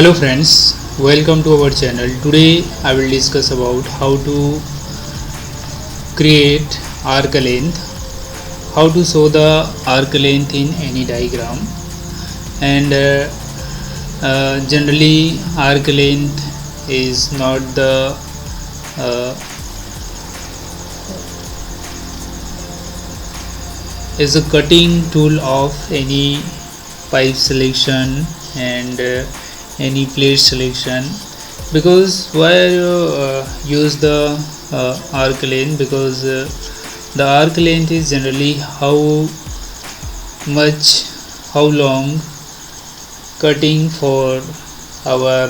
Hello friends, welcome to our channel. Today I will discuss about how to create arc length, how to show the arc length in any diagram, and generally arc length is not the uh, is a cutting tool of any pipe selection and any plate selection. Because why use the arc length? Because the arc length is generally how long cutting for our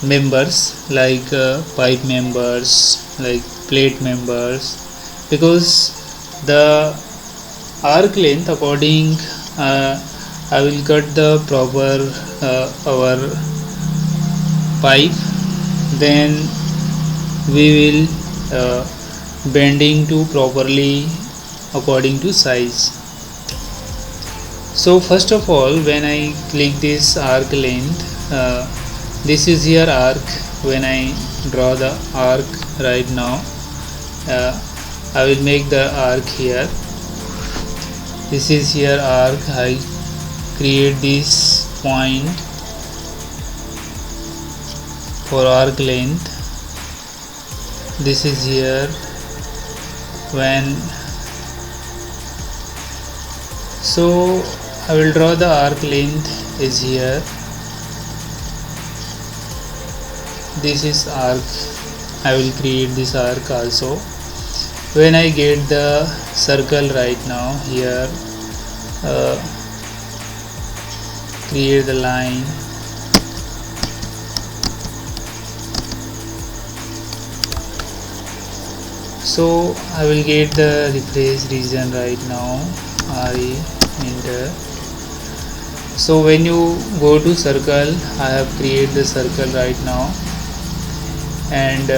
members, like pipe members, like plate members. Because the arc length according I will cut the proper our pipe, then we will bending to properly according to size. So first of all, when I click this arc length, this is here arc. When I draw the arc right now, I will make the arc here. This is here arc. I create this point for arc length. This is here. So I will draw the arc length is here. This is arc. I will create this arc also. When I get the circle right now here, create the line. So I will get the reference region right now. I enter. So when you go to circle, I have created the circle right now, and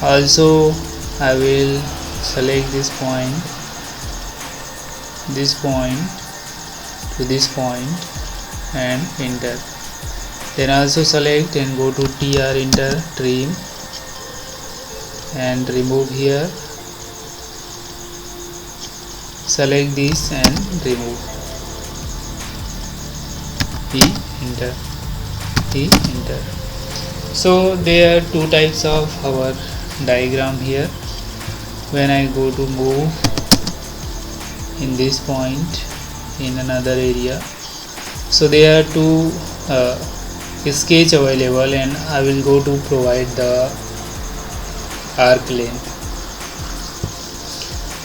also I will select this point to this point and enter. Then also select and go to TR, enter, trim and remove here. Select this and remove. Enter. Enter. So there are two types of our diagram here. When I go to move in this point in another area, so there are two sketch available, and I will go to provide the arc length.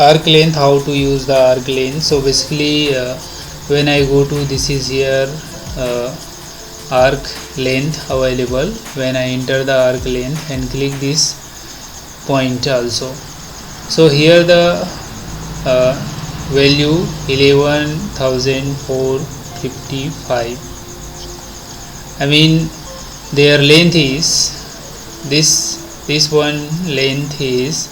Arc length, how to use the arc length? So basically when I go to this is here arc length available. When I enter the arc length and click this point also, so here the value 11,455. I mean their length is this one length is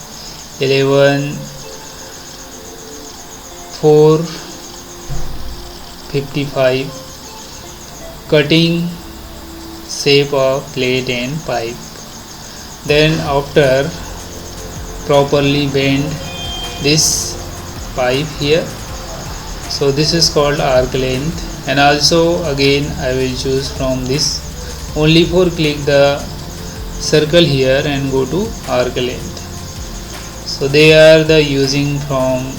11,455, cutting shape of plate and pipe. Then after properly bend this pipe here, so this is called arc length. And also again I will choose from this only for click the circle here and go to arc length. So they are the using from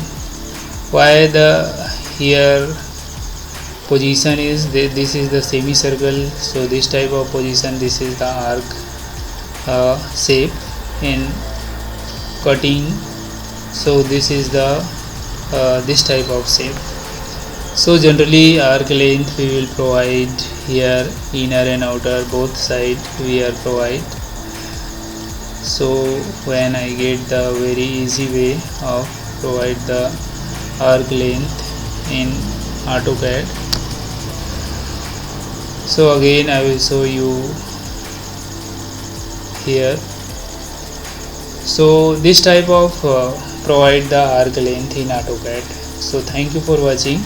why the here position is this is the semicircle. So this type of position, this is the arc shape in cutting. So this is the this type of shape. So generally arc length we will provide here, inner and outer both side we are provide. So when I get the very easy way of provide the arc length in AutoCAD, so again I will show you here. So this type of provide the arc length in AutoCAD. So thank you for watching.